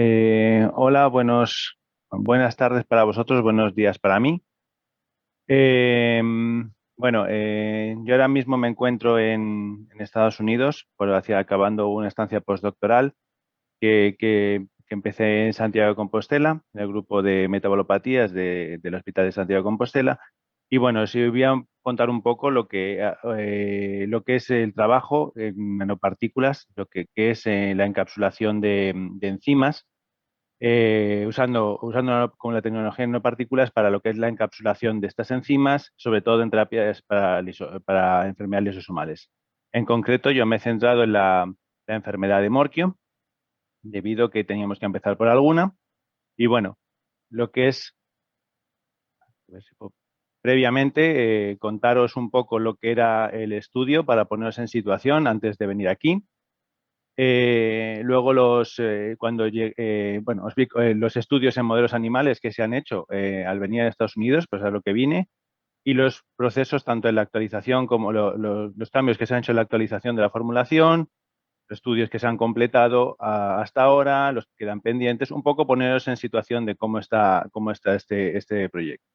Hola, buenas tardes para vosotros, buenos días para mí. Eh, yo ahora mismo me encuentro en Estados Unidos, hacia acabando una estancia postdoctoral que empecé en Santiago de Compostela, en el grupo de metabolopatías del Hospital de Santiago de Compostela. Y bueno, si voy a contar un poco lo que es el trabajo en nanopartículas, que es la encapsulación de enzimas usando como la tecnología de nanopartículas para lo que es la encapsulación de estas enzimas, sobre todo en terapias para enfermedades lisosomales. En concreto, yo me he centrado en la enfermedad de Morquio, debido a que teníamos que empezar por alguna. Y bueno, lo que es, a ver si puedo- previamente, contaros un poco lo que era el estudio para poneros en situación antes de venir aquí. Luego os vi los estudios en modelos animales que se han hecho al venir a Estados Unidos, pues a lo que vine, y los procesos tanto en la actualización como los cambios que se han hecho en la actualización de la formulación, los estudios que se han completado hasta ahora, los que quedan pendientes, un poco poneros en situación de cómo está este proyecto.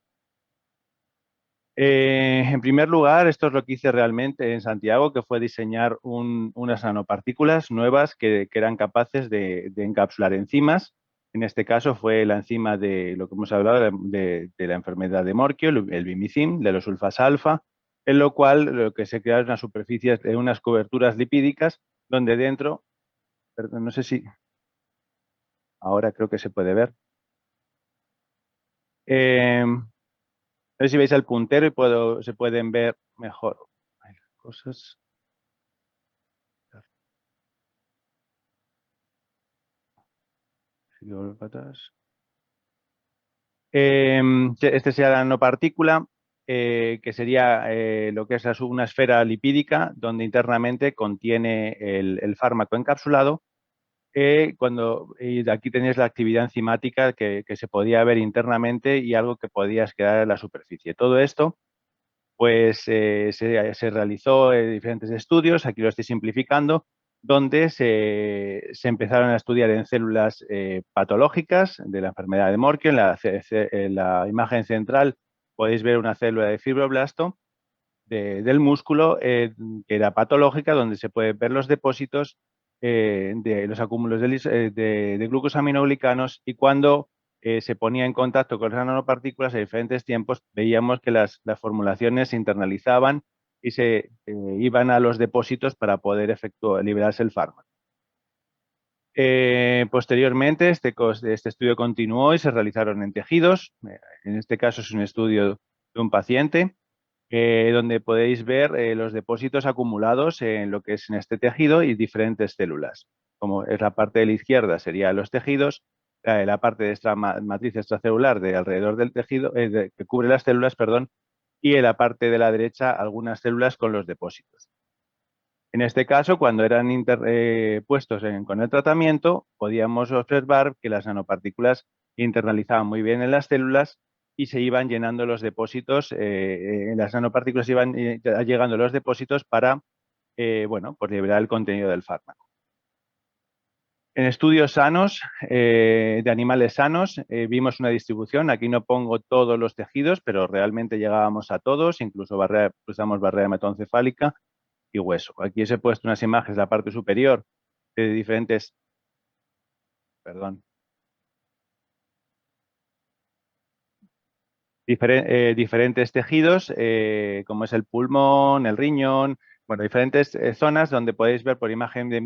En primer lugar, esto es lo que hice realmente en Santiago, que fue diseñar unas nanopartículas nuevas que eran capaces de encapsular enzimas. En este caso fue la enzima de lo que hemos hablado de la enfermedad de Morquio, el bimicin, de los sulfas alfa, en lo cual lo que se crea es una superficie, unas coberturas lipídicas, donde dentro, perdón, no sé si ahora creo que se puede ver. No sé si veis el puntero y se pueden ver mejor. Hay cosas. Si vuelvo para atrás. Este sería la nanopartícula, que sería lo que es una esfera lipídica donde internamente contiene el fármaco encapsulado. Y de aquí tenéis la actividad enzimática que se podía ver internamente y algo que podía quedar en la superficie. Todo esto pues se realizó diferentes estudios, aquí lo estoy simplificando, donde se empezaron a estudiar en células patológicas de la enfermedad de Morquio. En la imagen central podéis ver una célula de fibroblasto del músculo que era patológica, donde se pueden ver los depósitos de los acúmulos de glucosaminoglicanos, y cuando se ponía en contacto con las nanopartículas a diferentes tiempos, veíamos que las formulaciones se internalizaban y se iban a los depósitos para poder liberarse el fármaco. Posteriormente, este estudio continuó y se realizaron en tejidos. En este caso es un estudio de un paciente donde podéis ver los depósitos acumulados en lo que es en este tejido y diferentes células. Como es la parte de la izquierda, serían los tejidos, la parte de esta matriz extracelular de alrededor del tejido, que cubre las células, perdón, y en la parte de la derecha algunas células con los depósitos. En este caso, cuando eran puestos con el tratamiento, podíamos observar que las nanopartículas internalizaban muy bien en las células y se iban llenando los depósitos, las nanopartículas iban llegando a los depósitos para, pues liberar el contenido del fármaco. En estudios sanos, de animales sanos, vimos una distribución. Aquí no pongo todos los tejidos, pero realmente llegábamos a todos, incluso usamos barrera hematoencefálica y hueso. Aquí os he puesto unas imágenes de la parte superior de perdón, diferentes tejidos, como es el pulmón, el riñón, bueno, diferentes zonas donde podéis ver por imagen de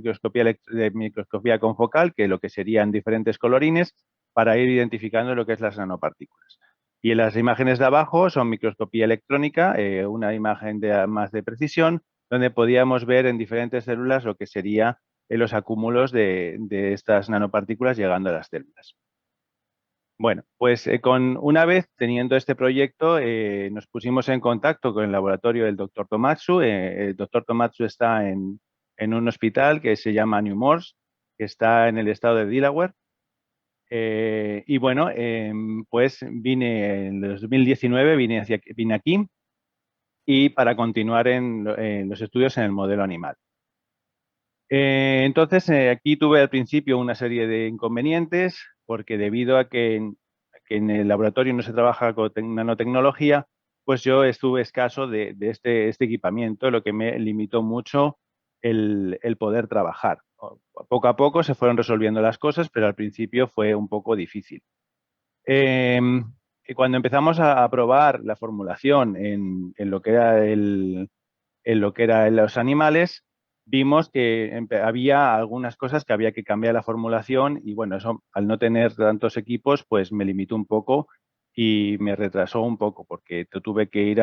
microscopía confocal, que lo que serían diferentes colorines, para ir identificando lo que es las nanopartículas. Y en las imágenes de abajo son microscopía electrónica, una imagen más de precisión, donde podíamos ver en diferentes células lo que sería los acúmulos de estas nanopartículas llegando a las células. Bueno, pues una vez teniendo este proyecto, nos pusimos en contacto con el laboratorio del doctor Tomatsu. El doctor Tomatsu está en un hospital que se llama New Morse, que está en el estado de Delaware. Y bueno, pues vine en el 2019, vine aquí y para continuar en los estudios en el modelo animal. Entonces, aquí tuve al principio una serie de inconvenientes, porque debido a que en el laboratorio no se trabaja con nanotecnología, pues yo estuve escaso de este equipamiento, lo que me limitó mucho el poder trabajar. Poco a poco se fueron resolviendo las cosas, pero al principio fue un poco difícil. Eh, y cuando empezamos a probar la formulación en lo que era en lo que eran los animales, vimos que había algunas cosas que había que cambiar la formulación y bueno, eso al no tener tantos equipos, pues me limitó un poco y me retrasó un poco porque tuve que ir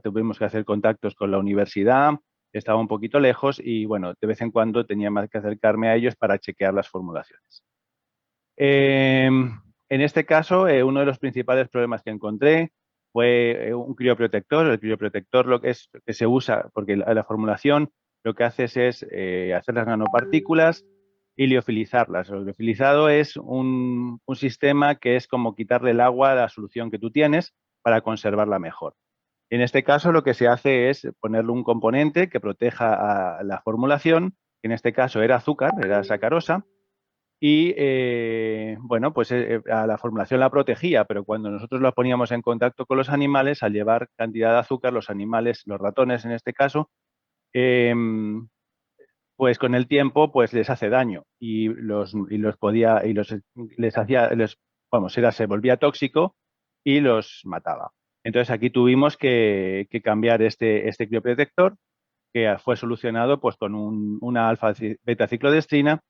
tuvimos que hacer contactos con la universidad, estaba un poquito lejos y bueno, de vez en cuando tenía más que acercarme a ellos para chequear las formulaciones. En este caso, uno de los principales problemas que encontré fue un crioprotector. El crioprotector lo que es que se usa, porque la formulación lo que haces es hacer las nanopartículas y liofilizarlas. Lo liofilizado es un sistema que es como quitarle el agua a la solución que tú tienes para conservarla mejor. En este caso, lo que se hace es ponerle un componente que proteja a la formulación, que en este caso era azúcar, era sacarosa, y bueno, pues a la formulación la protegía, pero cuando nosotros la poníamos en contacto con los animales, al llevar cantidad de azúcar, los animales, los ratones en este caso, eh, pues con el tiempo pues les hace daño y los podía y los les hacía vamos, se volvía tóxico y los mataba. Entonces aquí tuvimos que cambiar este crioprotector que fue solucionado pues con una alfa beta ciclodestrina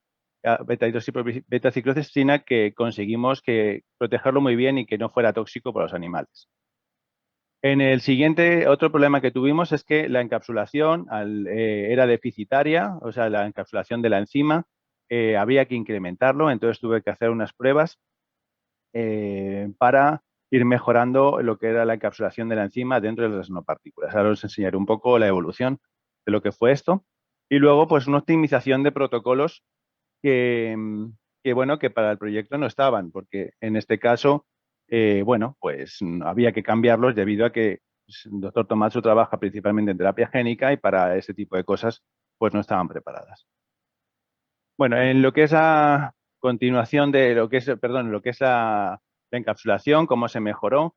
beta-ciclocestrina que conseguimos que protegerlo muy bien y que no fuera tóxico para los animales. En el siguiente, otro problema que tuvimos es que la encapsulación era deficitaria, o sea, la encapsulación de la enzima había que incrementarlo, entonces tuve que hacer unas pruebas para ir mejorando lo que era la encapsulación de la enzima dentro de las nanopartículas. Ahora os enseñaré un poco la evolución de lo que fue esto. Y luego, pues, una optimización de protocolos que, bueno, que para el proyecto no estaban, porque en este caso, bueno, pues había que cambiarlos debido a que el doctor Tomaso trabaja principalmente en terapia génica y para ese tipo de cosas, pues no estaban preparadas. Bueno, en lo que es la continuación de lo que es, perdón, lo que es la encapsulación, cómo se mejoró.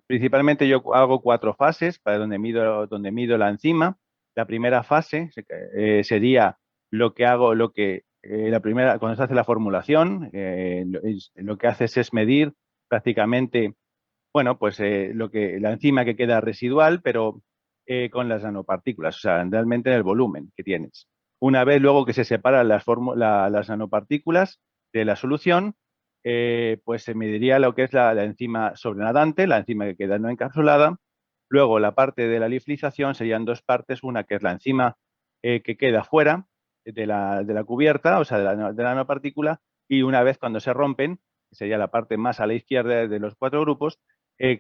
Principalmente yo hago 4 fases para donde mido la enzima. La primera fase sería lo que hago, la primera, cuando se hace la formulación, lo que haces es medir prácticamente, bueno, pues la enzima que queda residual, pero con las nanopartículas, o sea, realmente en el volumen que tienes. Una vez luego que se separan las nanopartículas de la solución, pues se mediría lo que es la enzima sobrenadante, la enzima que queda no encapsulada. Luego la parte de la liofilización serían 2 partes, una que es la enzima que queda fuera de la cubierta, o sea, de la nanopartícula, y una vez cuando se rompen, que sería la parte más a la izquierda de los 4 grupos,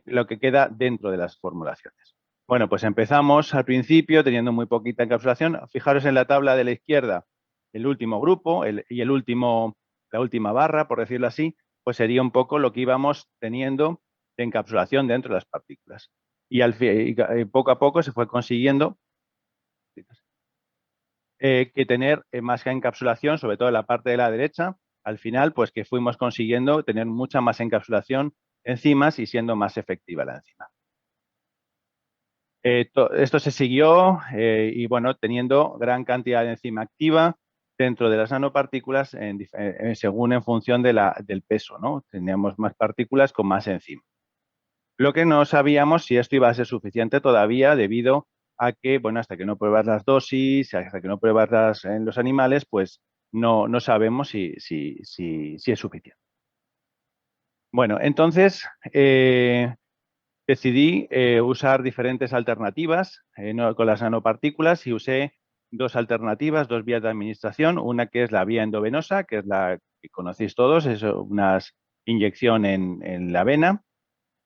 lo que queda dentro de las formulaciones. Bueno, pues empezamos al principio teniendo muy poquita encapsulación. Fijaros en la tabla de la izquierda, el último grupo y la última barra, por decirlo así, pues sería un poco lo que íbamos teniendo de encapsulación dentro de las partículas. Y poco a poco se fue consiguiendo que tener más encapsulación, sobre todo en la parte de la derecha. Al final, pues que fuimos consiguiendo tener mucha más encapsulación enzimas y siendo más efectiva la enzima. Esto se siguió y bueno, teniendo gran cantidad de enzima activa dentro de las nanopartículas según en función del peso, ¿no? Teníamos más partículas con más enzima. Lo que no sabíamos si esto iba a ser suficiente todavía debido a que, bueno, hasta que no pruebas las dosis, hasta que no pruebas en los animales, pues no sabemos si es suficiente. Bueno, entonces decidí usar diferentes alternativas con las nanopartículas y usé 2 alternativas, 2 vías de administración. Una que es la vía endovenosa, que es la que conocéis todos, es una inyección en la vena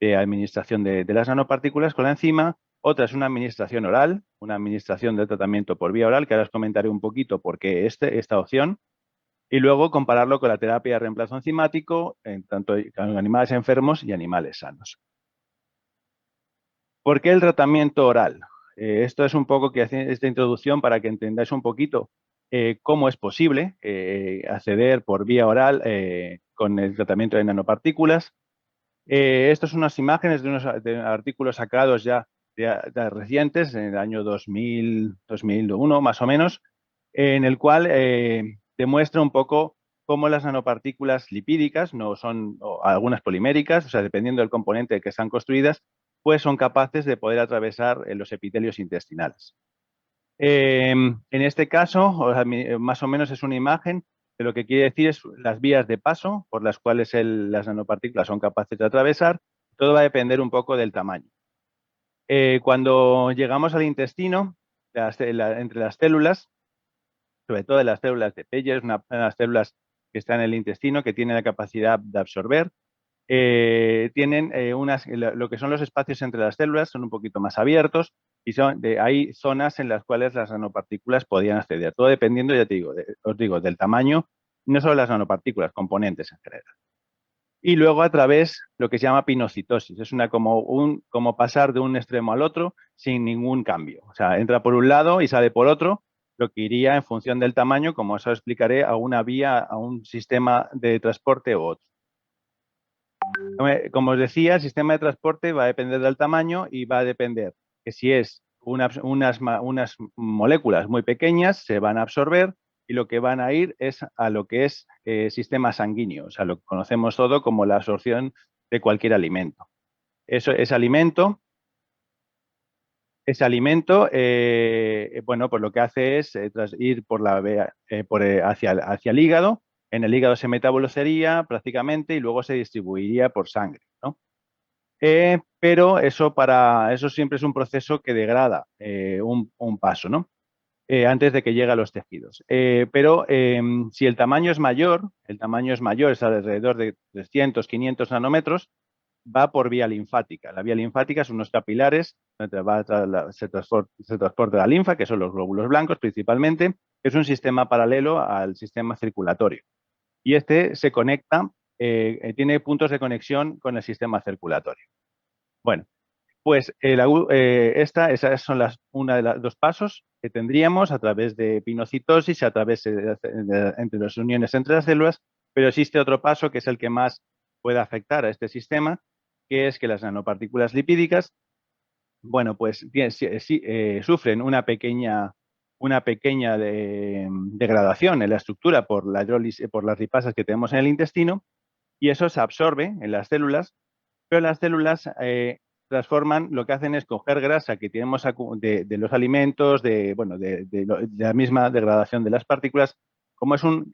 de administración de las nanopartículas con la enzima. Otra es una administración oral, una administración de tratamiento por vía oral, que ahora os comentaré un poquito por qué esta opción. Y luego compararlo con la terapia de reemplazo enzimático, tanto con animales enfermos y animales sanos. ¿Por qué el tratamiento oral? Esto es un poco que hace esta introducción para que entendáis un poquito cómo es posible acceder por vía oral con el tratamiento de nanopartículas. Estas son unas imágenes de unos artículos sacados ya de recientes, en el año 2000, 2001 más o menos, en el cual demuestra un poco cómo las nanopartículas lipídicas, no son o algunas poliméricas, o sea, dependiendo del componente de que están construidas, pues son capaces de poder atravesar los epitelios intestinales. En este caso, o sea, más o menos es una imagen de lo que quiere decir es las vías de paso por las cuales las nanopartículas son capaces de atravesar. Todo va a depender un poco del tamaño. Cuando llegamos al intestino, entre las células, sobre todo de las células de Peyer's, unas células que están en el intestino, que tienen la capacidad de absorber, tienen lo que son los espacios entre las células, son un poquito más abiertos y hay zonas en las cuales las nanopartículas podían acceder. Todo dependiendo, ya te digo, os digo, del tamaño, no solo las nanopartículas, componentes en general. Y luego a través lo que se llama pinocitosis. Es como pasar de un extremo al otro sin ningún cambio. O sea, entra por un lado y sale por otro, lo que iría en función del tamaño, como os explicaré, a una vía, a un sistema de transporte u otro. Como os decía, el sistema de transporte va a depender del tamaño y va a depender que si es unas moléculas muy pequeñas se van a absorber y lo que van a ir es a lo que es sistema sanguíneo, o sea, lo que conocemos todo como la absorción de cualquier alimento. Ese alimento, bueno, pues lo que hace es tras ir por la vía, hacia el hígado. En el hígado se metabolizaría prácticamente y luego se distribuiría por sangre, ¿no? Pero eso siempre es un proceso que degrada un paso, ¿no? Antes de que llegue a los tejidos. Pero si el tamaño es mayor, es alrededor de 300, 500 nanómetros, va por vía linfática. La vía linfática son unos capilares donde se transporta la linfa, que son los glóbulos blancos principalmente, que es un sistema paralelo al sistema circulatorio. Y este se conecta, tiene puntos de conexión con el sistema circulatorio. Bueno, pues esas son una de los dos pasos que tendríamos a través de pinocitosis, a través entre las uniones entre las células, pero existe otro paso que es el que más puede afectar a este sistema, que es que las nanopartículas lipídicas, bueno, pues sufren una pequeña degradación en la estructura por la hidrólisis, por las lipasas que tenemos en el intestino, y eso se absorbe en las células, pero las células transforman, lo que hacen es coger grasa que tenemos de los alimentos, de la misma degradación de las partículas,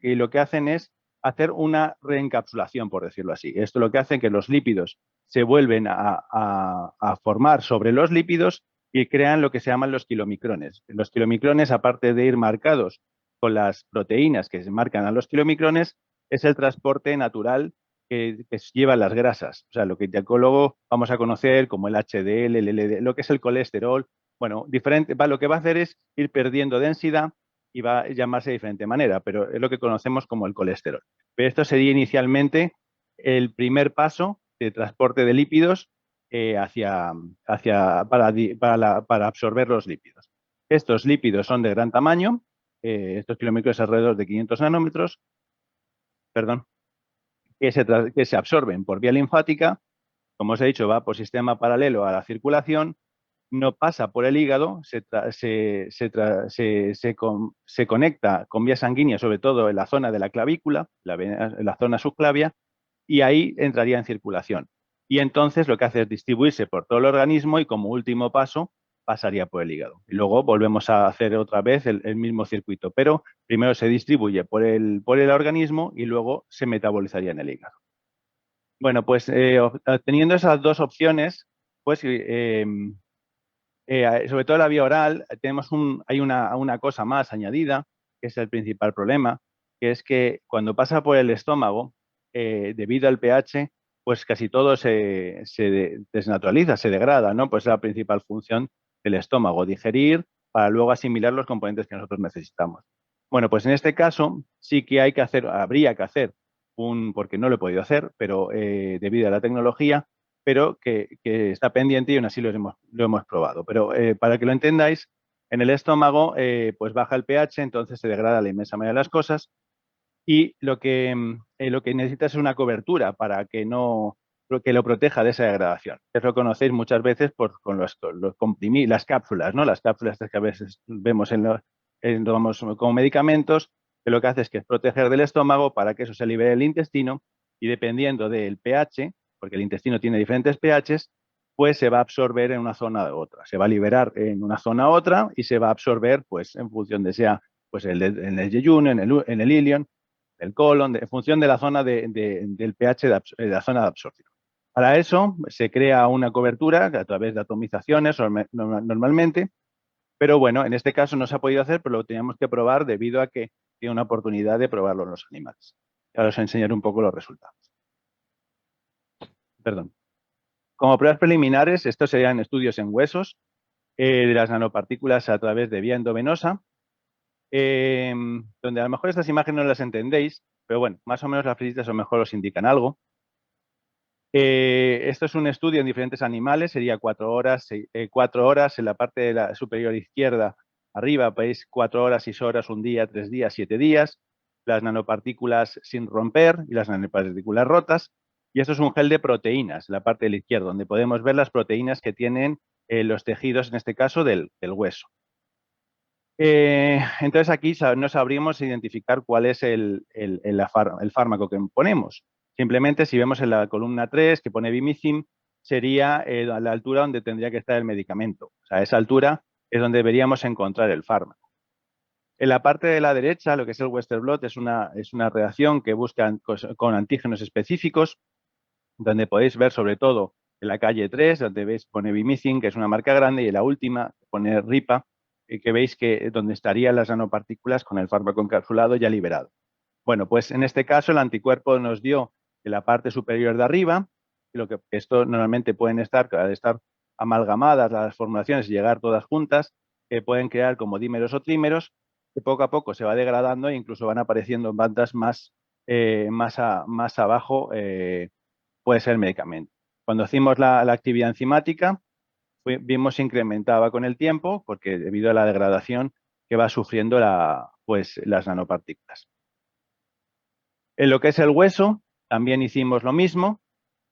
y lo que hacen es hacer una reencapsulación, por decirlo así. Esto lo que hace es que los lípidos se vuelven a formar sobre los lípidos y crean lo que se llaman los kilomicrones. Los kilomicrones, aparte de ir marcados con las proteínas que se marcan a los kilomicrones, es el transporte natural que llevan las grasas, o sea, lo que luego vamos a conocer como el HDL, el LDL, lo que es el colesterol. Bueno, lo que va a hacer es ir perdiendo densidad y va a llamarse de diferente manera, pero es lo que conocemos como el colesterol. Pero esto sería inicialmente el primer paso de transporte de lípidos para absorber los lípidos. Estos lípidos son de gran tamaño, estos kilómetros alrededor de 500 nanómetros, perdón, que se absorben por vía linfática, como os he dicho, va por sistema paralelo a la circulación, no pasa por el hígado, se conecta con vía sanguínea, sobre todo en la zona de la clavícula, la zona subclavia, y ahí entraría en circulación. Y entonces lo que hace es distribuirse por todo el organismo y como último paso pasaría por el hígado. Y luego volvemos a hacer otra vez el mismo circuito, pero primero se distribuye por el organismo y luego se metabolizaría en el hígado. Bueno, pues teniendo esas dos opciones, pues sobre todo la vía oral, hay una cosa más añadida, que es el principal problema, que es que cuando pasa por el estómago, debido al pH, pues casi todo se desnaturaliza, se degrada, ¿no? Pues es la principal función del estómago, digerir para luego asimilar los componentes que nosotros necesitamos. Bueno, pues en este caso sí que habría que hacer porque no lo he podido hacer, pero debido a la tecnología, pero que está pendiente y aún así lo hemos probado. Pero para que lo entendáis, En el estómago, pues baja el pH, entonces se degrada la inmensa mayoría de las cosas y lo que necesita es una cobertura para que no que lo proteja de esa degradación. Eso lo conocéis muchas veces con los comprimir, las cápsulas, ¿no? Las cápsulas que a veces vemos tomamos como medicamentos, que lo que hace es que es proteger del estómago para que eso se libere del intestino y dependiendo del pH, porque el intestino tiene diferentes pHs, pues se va a absorber en una zona u otra. Se va a liberar en una zona u otra y se va a absorber pues en función de sea pues en el yeyuno, en el ilion, el colon, en función de la zona del pH de la zona de absorción. Para eso se crea una cobertura a través de atomizaciones normalmente, pero bueno, en este caso no se ha podido hacer, pero lo teníamos que probar debido a que tiene una oportunidad de probarlo en los animales. Ahora os enseñaré un poco los resultados. Perdón. Como pruebas preliminares, estos serían estudios en huesos de las nanopartículas a través de vía endovenosa, donde a lo mejor estas imágenes no las entendéis, pero bueno, más o menos las flechitas a lo mejor os indican algo. Esto es un estudio en diferentes animales, sería 4 horas, 4 horas en la parte de la superior izquierda, arriba veis 4 horas, 6 horas, un día, 3 días, 7 días, las nanopartículas sin romper y las nanopartículas rotas. Y esto es un gel de proteínas, en la parte de la izquierda, donde podemos ver las proteínas que tienen los tejidos, en este caso del hueso. Entonces aquí no sabríamos identificar cuál es el fármaco que ponemos. Simplemente si vemos en la columna 3 que pone Vimizim, sería a la altura donde tendría que estar el medicamento. O sea, a esa altura es donde deberíamos encontrar el fármaco. En la parte de la derecha, lo que es el Western blot, es una reacción que busca con antígenos específicos, donde podéis ver sobre todo en la calle 3, donde veis pone Vimizim, que es una marca grande, y en la última pone RIPA, que veis que donde estarían las nanopartículas con el fármaco encapsulado ya liberado. Bueno, pues en este caso el anticuerpo nos dio en la parte superior de arriba, lo que esto normalmente pueden estar, al estar amalgamadas las formulaciones y llegar todas juntas, pueden crear como dímeros o trímeros, que poco a poco se va degradando e incluso van apareciendo en bandas más abajo, puede ser el medicamento. Cuando hicimos la actividad enzimática, vimos incrementaba con el tiempo, porque debido a la degradación que va sufriendo pues, las nanopartículas. En lo que es el hueso, también hicimos lo mismo,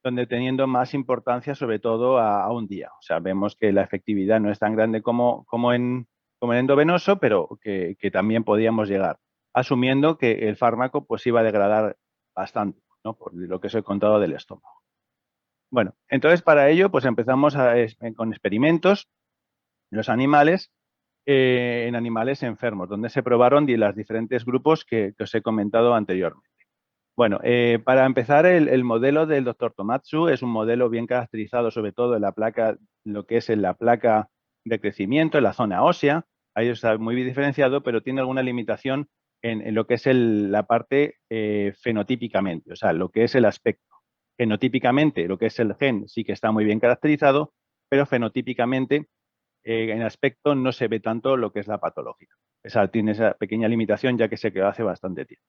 donde teniendo más importancia sobre todo a un día. O sea, vemos que la efectividad no es tan grande como en endovenoso, pero que también podíamos llegar, asumiendo que el fármaco pues iba a degradar bastante, ¿no? Por lo que os he contado del estómago. Bueno, entonces para ello pues empezamos con experimentos en los animales, en animales enfermos, donde se probaron los diferentes grupos que os he comentado anteriormente. Bueno, para empezar, el modelo del doctor Tomatsu es un modelo bien caracterizado, sobre todo en la placa, lo que es en la placa de crecimiento, en la zona ósea. Ahí está muy bien diferenciado, pero tiene alguna limitación en lo que es la parte fenotípicamente, o sea, lo que es el aspecto. Genotípicamente, lo que es el gen sí que está muy bien caracterizado, pero fenotípicamente en aspecto no se ve tanto lo que es la patológica. Tiene esa pequeña limitación ya que se quedó hace bastante tiempo.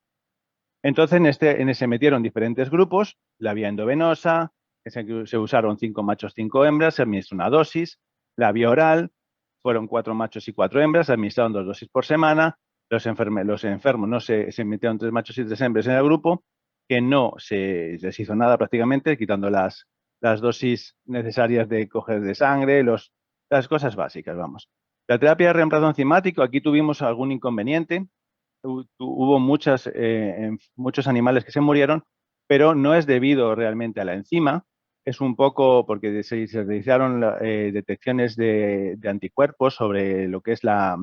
Entonces, en ese metieron diferentes grupos, la vía endovenosa, que se usaron 5 machos, 5 hembras, se administró una dosis, la vía oral, fueron 4 machos y 4 hembras, se administraron 2 dosis por semana, los enfermos no se metieron 3 machos y 3 hembras en el grupo, que no se les hizo nada prácticamente, quitando las dosis necesarias de coger de sangre, las cosas básicas, vamos. La terapia de reemplazo enzimático, aquí tuvimos algún inconveniente, hubo muchos animales que se murieron, pero no es debido realmente a la enzima, es un poco porque se realizaron detecciones de anticuerpos sobre lo que es la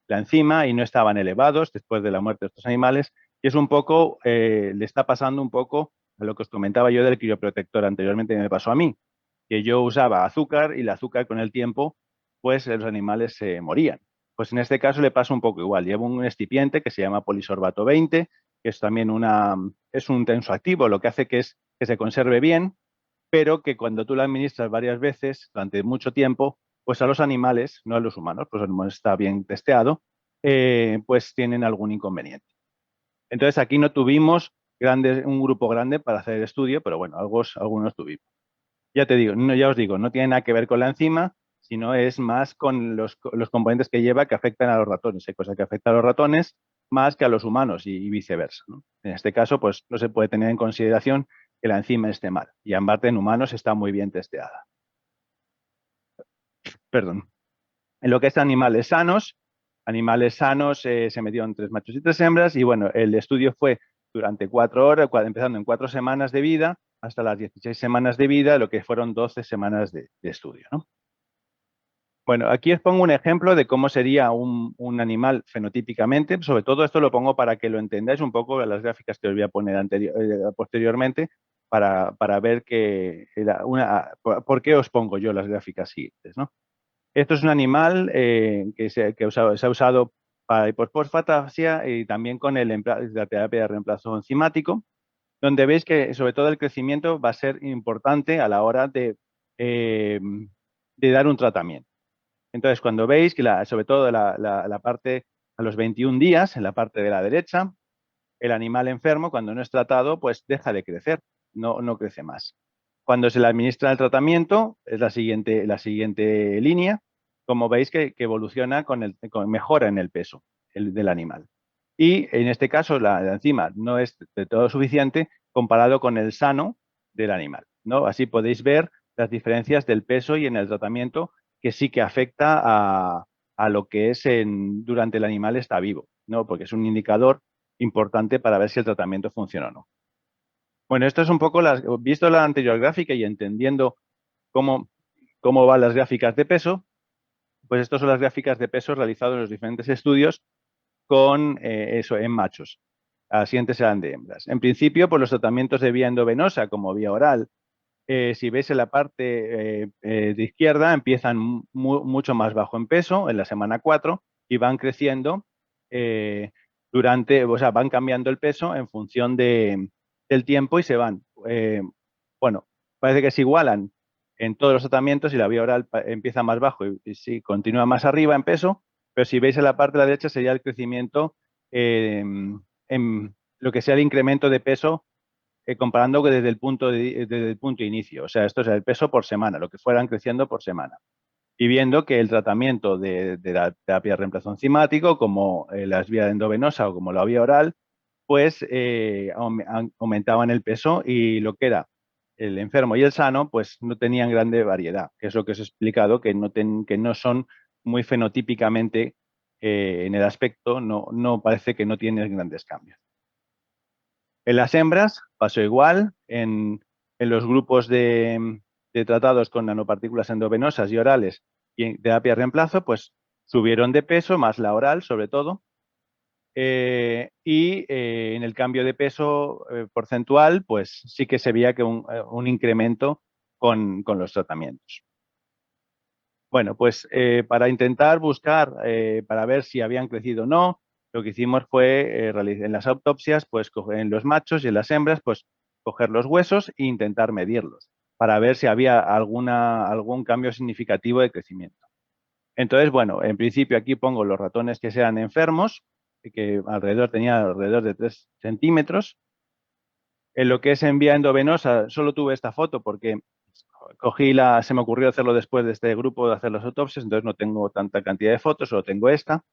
enzima y no estaban elevados después de la muerte de estos animales, y es un poco, le está pasando un poco a lo que os comentaba yo del crioprotector anteriormente que me pasó a mí, que yo usaba azúcar y el azúcar con el tiempo, pues los animales se morían. Pues en este caso le pasa un poco igual. Llevo un excipiente que se llama polisorbato 20, que es también es un tensoactivo, lo que hace que se conserve bien, pero que cuando tú lo administras varias veces durante mucho tiempo, pues a los animales, no a los humanos, pues no está bien testeado, pues tienen algún inconveniente. Entonces aquí no tuvimos un grupo grande para hacer el estudio, pero bueno, algunos tuvimos. Ya te digo, ya os digo, no tiene nada que ver con la enzima, sino es más con los componentes que lleva que afectan a los ratones. Hay cosas que afectan a los ratones más que a los humanos y viceversa, ¿no? En este caso, pues no se puede tener en consideración que la enzima esté mal. Y en parte en humanos está muy bien testeada. Perdón. En lo que es animales sanos se metieron 3 machos y 3 hembras y bueno, el estudio fue durante 4 horas, empezando en 4 semanas de vida hasta las 16 semanas de vida, lo que fueron 12 semanas de estudio, ¿no? Bueno, aquí os pongo un ejemplo de cómo sería un animal fenotípicamente. Sobre todo esto lo pongo para que lo entendáis un poco en las gráficas que os voy a poner posteriormente para ver que era por qué os pongo yo las gráficas siguientes, ¿no? Esto es un animal se ha usado para hiposfosfatasia y también con la terapia de reemplazo enzimático, donde veis que sobre todo el crecimiento va a ser importante a la hora eh, de dar un tratamiento. Entonces, cuando veis que sobre todo la parte a los 21 días, en la parte de la derecha, el animal enfermo, cuando no es tratado, pues deja de crecer, no crece más. Cuando se le administra el tratamiento, es la siguiente línea, como veis que evoluciona mejora en el peso del animal. Y en este caso, la enzima no es de todo suficiente comparado con el sano del animal, ¿no? Así podéis ver las diferencias del peso y en el tratamiento que sí que afecta a lo que es durante el animal está vivo, ¿no? Porque es un indicador importante para ver si el tratamiento funciona o no. Bueno, esto es un poco, visto la anterior gráfica y entendiendo cómo van las gráficas de peso, pues estas son las gráficas de peso realizadas en los diferentes estudios con eso, en machos. Las siguientes serán de hembras. En principio, por los tratamientos de vía endovenosa como vía oral, si veis en la parte de izquierda, empiezan mucho más bajo en peso en la semana 4 y van creciendo o sea, van cambiando el peso en función del tiempo y se van. Bueno, parece que se igualan en todos los tratamientos y la vía oral empieza más bajo y sí, continúa más arriba en peso, pero si veis en la parte de la derecha sería el crecimiento en lo que sea el incremento de peso comparando que desde el punto de inicio. O sea, esto es el peso por semana, lo que fueran creciendo por semana. Y viendo que el tratamiento de la terapia de reemplazo enzimático, como las vías endovenosa o como la vía oral, pues aumentaban el peso y lo que era el enfermo y el sano, pues no tenían grande variedad, que es lo que os he explicado, que no son muy fenotípicamente en el aspecto, no parece que no tienen grandes cambios. En las hembras pasó igual, en los grupos de tratados con nanopartículas endovenosas y orales y en terapia de reemplazo, pues subieron de peso, más la oral sobre todo, en el cambio de peso porcentual, pues sí que se veía que un incremento con los tratamientos. Bueno, pues para intentar buscar, para ver si habían crecido o no, lo que hicimos fue, en las autopsias, pues en los machos y en las hembras, pues coger los huesos e intentar medirlos, para ver si había algún cambio significativo de crecimiento. Entonces, bueno, en principio aquí pongo los ratones que sean enfermos, que tenían alrededor de 3 centímetros. En lo que es en vía endovenosa, solo tuve esta foto porque se me ocurrió hacerlo después de este grupo de hacer las autopsias, entonces no tengo tanta cantidad de fotos, solo tengo esta.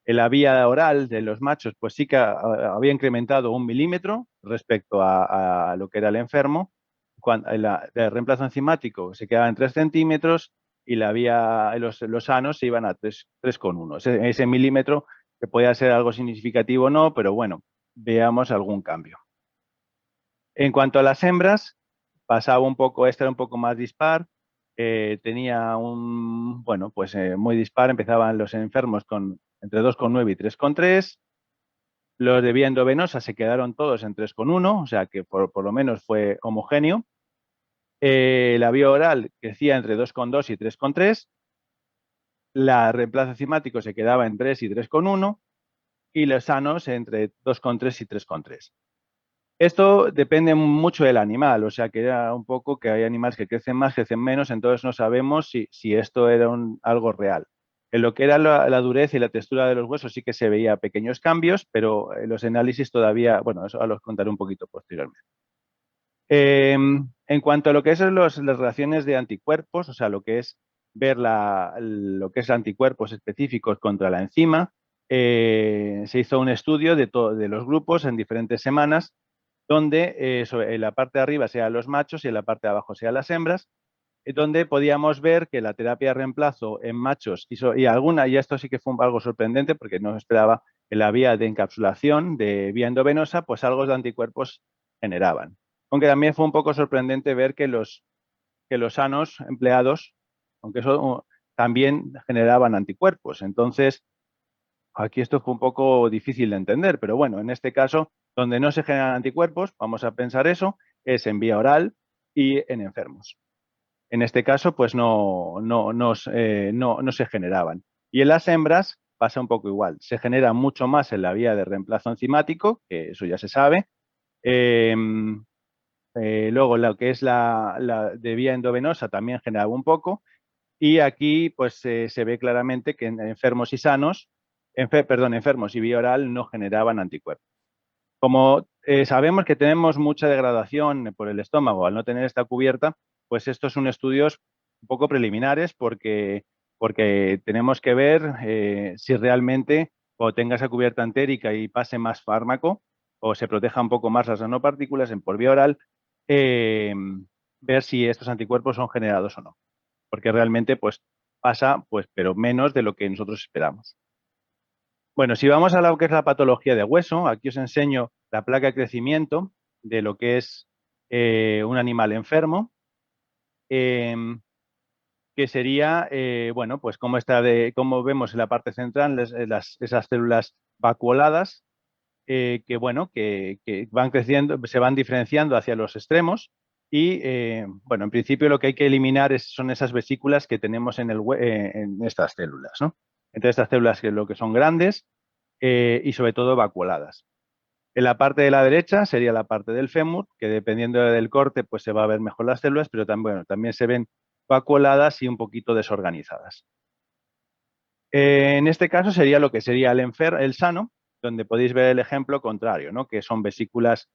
En la vía oral de los machos, pues sí que había incrementado 1 milímetro respecto a lo que era el enfermo. El reemplazo enzimático se quedaba en 3 centímetros y los sanos se iban a 3,1. Ese milímetro que podía ser algo significativo o no, pero bueno, veamos algún cambio. En cuanto a las hembras, pasaba un poco, esta era un poco más dispar, tenía bueno, pues muy dispar, empezaban los enfermos entre 2,9 y 3,3, los de vía endovenosa se quedaron todos en 3,1, o sea que por lo menos fue homogéneo. La vía oral crecía entre 2,2 y 3,3, la reemplazo enzimático se quedaba en 3 y 3,1 y los sanos entre 2,3 y 3,3. Esto depende mucho del animal, o sea que era un poco que hay animales que crecen más, crecen menos, entonces no sabemos si esto era algo real. En lo que era la dureza y la textura de los huesos sí que se veía pequeños cambios, pero en los análisis todavía, bueno, eso los contaré un poquito posteriormente. En cuanto a lo que es las relaciones de anticuerpos, o sea, lo que es ver lo que es anticuerpos específicos contra la enzima. Se hizo un estudio de los grupos en diferentes semanas, donde en la parte de arriba sean los machos y en la parte de abajo sean las hembras, donde podíamos ver que la terapia de reemplazo en machos y esto sí que fue algo sorprendente porque no esperaba, en la vía de encapsulación de vía endovenosa, pues algo de anticuerpos generaban. Aunque también fue un poco sorprendente ver que los sanos empleados, aunque eso también generaban anticuerpos. Entonces, aquí esto fue un poco difícil de entender, pero bueno, en este caso, donde no se generan anticuerpos, vamos a pensar eso, es en vía oral y en enfermos. En este caso, pues no se generaban. Y en las hembras pasa un poco igual. Se genera mucho más en la vía de reemplazo enzimático, que eso ya se sabe. Eh, Luego, lo que es la de vía endovenosa también generaba un poco. Y aquí, pues, se ve claramente que en enfermos y sanos, enfermos y vía oral no generaban anticuerpos. Como sabemos que tenemos mucha degradación por el estómago al no tener esta cubierta, pues estos son estudios un poco preliminares porque tenemos que ver si realmente cuando tenga esa cubierta entérica y pase más fármaco o se proteja un poco más las nanopartículas en por vía oral, eh, ver si estos anticuerpos son generados o no. Porque realmente pues pasa, pues, pero menos de lo que nosotros esperamos. Bueno, si vamos a lo que es la patología de hueso, aquí os enseño la placa de crecimiento de lo que es un animal enfermo, em, que sería, bueno, pues como vemos en la parte central, esas células vacuoladas, que bueno, que van creciendo, se van diferenciando hacia los extremos y, bueno, en principio lo que hay que eliminar son esas vesículas que tenemos en estas células, ¿no? Entre estas células que lo que son grandes y sobre todo vacuoladas. En la parte de la derecha sería la parte del fémur, que dependiendo del corte, pues se va a ver mejor las células, pero también, bueno, también se ven vacuoladas y un poquito desorganizadas. En este caso sería lo que sería el sano, donde podéis ver el ejemplo contrario, ¿no? Que son vesículas,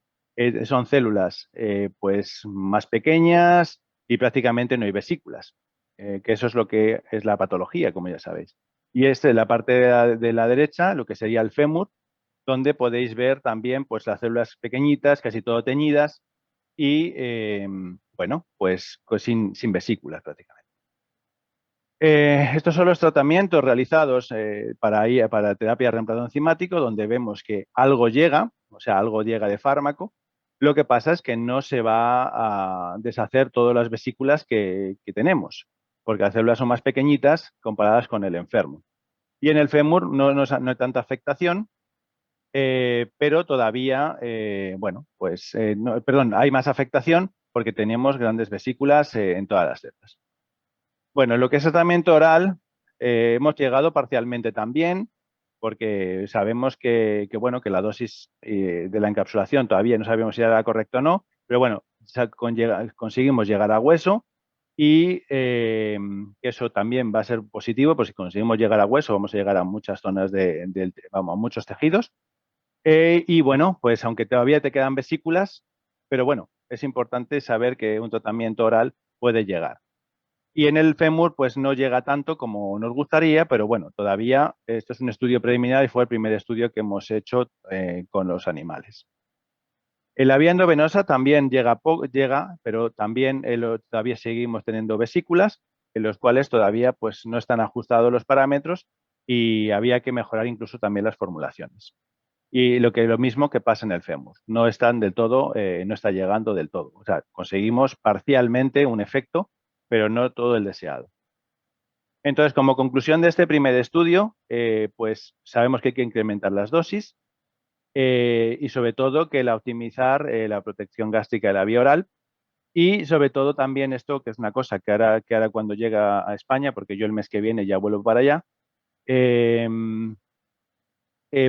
son células pues más pequeñas y prácticamente no hay vesículas, que eso es lo que es la patología, como ya sabéis. Y en la parte de la derecha, lo que sería el fémur, donde podéis ver también pues las células pequeñitas, casi todo teñidas y, bueno, pues sin vesículas prácticamente. Estos son los tratamientos realizados para terapia de reemplazo enzimático, donde vemos que algo llega, o sea, algo llega de fármaco. Lo que pasa es que no se va a deshacer todas las vesículas que tenemos, porque las células son más pequeñitas comparadas con el enfermo. Y en el fémur no hay tanta afectación, pero todavía, bueno, pues, perdón, hay más afectación porque tenemos grandes vesículas en todas las células. Bueno, en lo que es tratamiento oral, hemos llegado parcialmente también, porque sabemos bueno, que la dosis de la encapsulación todavía no sabemos si era la correcta o no, pero bueno, conseguimos llegar a hueso y eso también va a ser positivo, pues si conseguimos llegar a hueso vamos a llegar a muchas zonas vamos, a muchos tejidos. Y bueno, pues aunque todavía te quedan vesículas, pero bueno, es importante saber que un tratamiento oral puede llegar. Y en el fémur, pues no llega tanto como nos gustaría, pero bueno, todavía esto es un estudio preliminar y fue el primer estudio que hemos hecho con los animales. En la vía endovenosa también llega, pero también todavía seguimos teniendo vesículas, en los cuales todavía pues, no están ajustados los parámetros y había que mejorar incluso también las formulaciones. Y lo mismo que pasa en el fémur, no están del todo, no está llegando del todo. O sea, conseguimos parcialmente un efecto, pero no todo el deseado. Entonces, como conclusión de este primer estudio, pues sabemos que hay que incrementar las dosis y sobre todo que optimizar la protección gástrica de la vía oral y sobre todo también esto, que es una cosa que ahora cuando llega a España, porque yo el mes que viene ya vuelvo para allá, eh,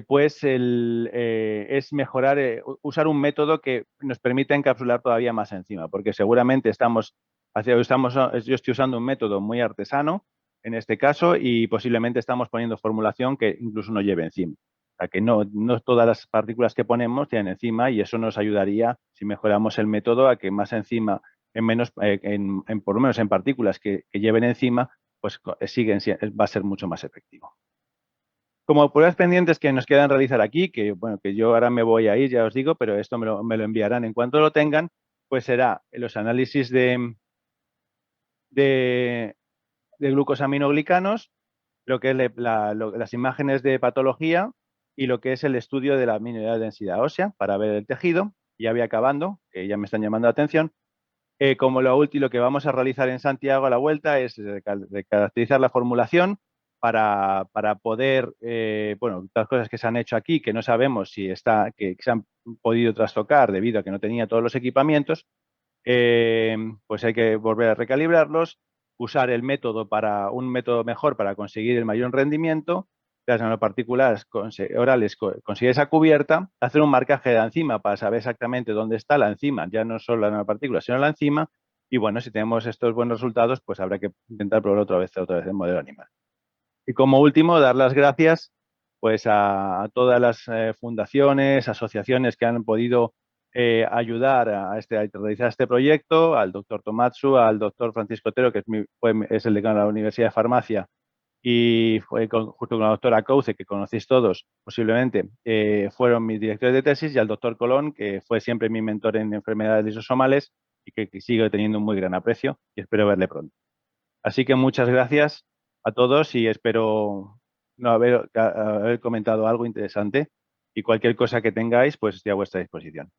pues es mejorar, usar un método que nos permita encapsular todavía más enzima, porque seguramente yo estoy usando un método muy artesano en este caso y posiblemente estamos poniendo formulación que incluso no lleve enzima. O sea que no todas las partículas que ponemos tienen enzima y eso nos ayudaría, si mejoramos el método, a que más enzima, por lo menos en partículas que lleven enzima, pues va a ser mucho más efectivo. Como pruebas pendientes que nos quedan realizar aquí, que bueno, que yo ahora me voy a ir, ya os digo, pero esto me lo enviarán en cuanto lo tengan, pues será los análisis de, de glucosaminoglicanos, lo que es las imágenes de patología y lo que es el estudio de la mínima densidad ósea para ver el tejido. Ya voy acabando, que ya me están llamando la atención. Como lo último que vamos a realizar en Santiago a la vuelta es caracterizar la formulación para poder, bueno, las cosas que se han hecho aquí, que no sabemos si que se han podido trastocar debido a que no tenía todos los equipamientos, pues hay que volver a recalibrarlos, usar un método mejor para conseguir el mayor rendimiento, las nanopartículas orales conseguir esa cubierta, hacer un marcaje de la enzima para saber exactamente dónde está la enzima, ya no solo la nanopartícula, sino la enzima, y bueno, si tenemos estos buenos resultados, pues habrá que intentar probar otra vez el modelo animal. Y como último, dar las gracias pues a todas las fundaciones, asociaciones que han podido ayudar a realizar este proyecto, al doctor Tomatsu, al doctor Francisco Otero, que es el decano de la Universidad de Farmacia, y junto con la doctora Couce, que conocéis todos, posiblemente, fueron mis directores de tesis, y al doctor Colón, que fue siempre mi mentor en enfermedades lisosomales y que sigue teniendo un muy gran aprecio, y espero verle pronto. Así que muchas gracias a todos y espero no haber comentado algo interesante, y cualquier cosa que tengáis, pues estoy a vuestra disposición.